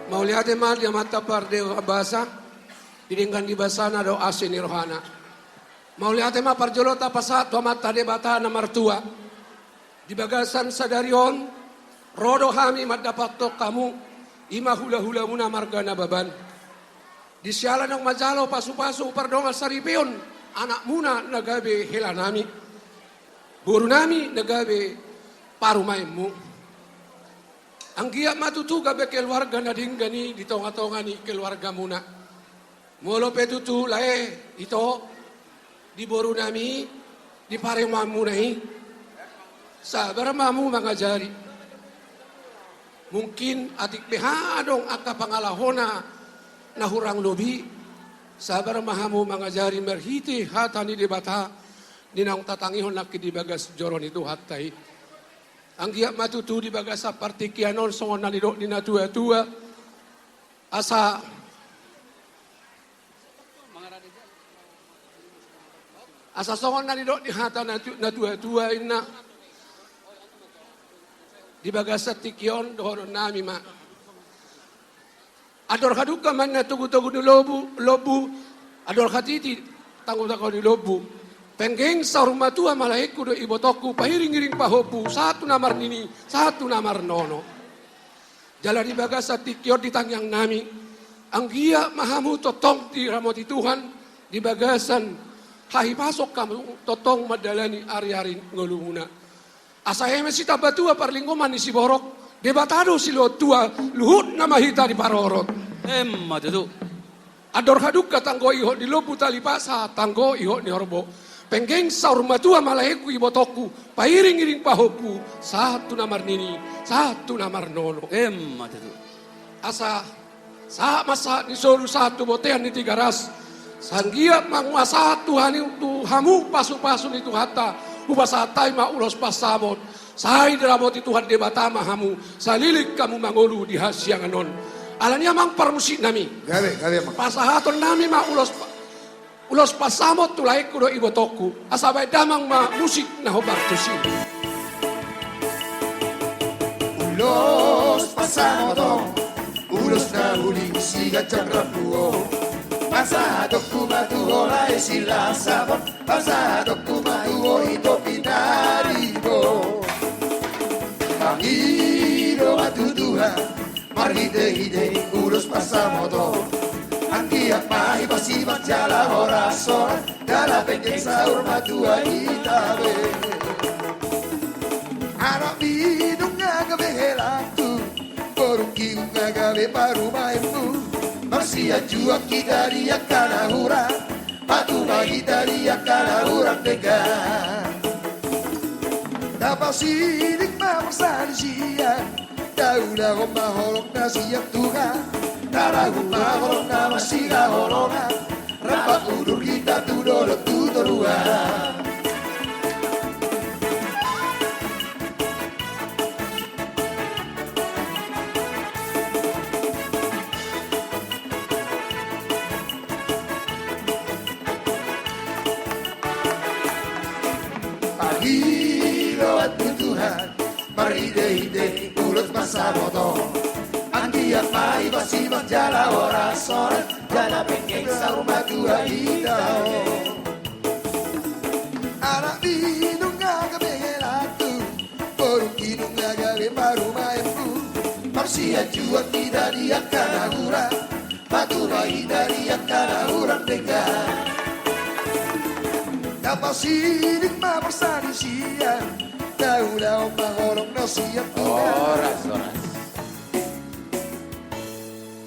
Mauliate mal dia mata parde basa, didingkan di basana do asin rohana. Mauliate ma parjolota pasat tua mata de bata na martua. Di bagasan sadarion, rodo hami dapat to kamu, ima hula-hula muna margana baban. Di sialan ng majalo pasu-pasu pardongal saripion, anak muna nagabe helanami. Buru nami nagabe parumaymu. Ang giyak matutuga be keluarga na dinggani di tonga-tonga ni keluarga muna. Molo petutu lae ito di boru nami di parema munai. Sabar mamu mangajari. Mungkin atik behadong aka pangalahona na hurang lobi. Sabar mahamu mangajari merhiti hatani di bata ninang tatangihon nakki di bagas joron itu hatai. Ang giyak matutu di bagasa partikianon songon nalidok di natua-tua asa songon nalidok di hata natua-tua inna di bagasa tikion dohono nami ma ador kaduka man na tugu-tugu ni lobu ador katiti tanggo-tanggo ni lobu. Penggeng sa rumatua malaiku do ibotoku pahiring-iring pahopu satu namar nini satu namar nono. Jala di bagasa tikyo di tangyang nami anggia mahamu totong di ramoti Tuhan di bagasan hahi pasok kamu totong madalani ari-ari ngolumuna. Asaheme si tabatua parlinggoman ni si borok debatado si lo tua luhut nama hita di parorot. Matutu. Ador haduka tanggo iho di lobu tali pasa tanggo iho ni horbo. Penggeng saur matua malaiku ibotoku pairing-iring pahoku satu namar nini satu namar nono. Matutu. Asa sa masa ni soru satu botean ni tiga ras sanggia mangma satu hani tu hamu pasu-pasu ni tu hata ubasatai ma ulos pasamot sai derabot itu had debatama hamu salilik kamu mangolu di hasianganon alanya mang parmusik nami Gawe mang. pasahaton nami ma ulos pasamot tulai kudo ibotoku asabai damang ma musik na hobartusi. Ulos pasamot, ulos na huling sigat cakrapuo. Pasado kumatuo la sila sabon, pasado kumatuo ito pinaribo. Pangido matutuhan, marhide-hide ulos pasamot. Anggi apa ibas-ibas jala orason dala penggeng sahur matua itabe anak bidung ngagabe helatu borung kiung ngagabe paru maemu marsia jua kita riak kana hura patu kita riak kana hura tega dapat sidik mamasari sia daulah gomba holok nasiak Tuhan Taragung mahorong na masiga horona Rampak udur kita tudor tutorua Pagi lewat Tuhan Maride-hide ulut masa motor Anggia mai basi jala orason jala penggeng saur matua itao anak bidung ngagabe helatu borung kidung ngagabe paru maempu marsia jua tidak dia kana hura batu mai dari kana hurang tega dapat sidik ma bersani sia daulah mahorong nasiat Oras.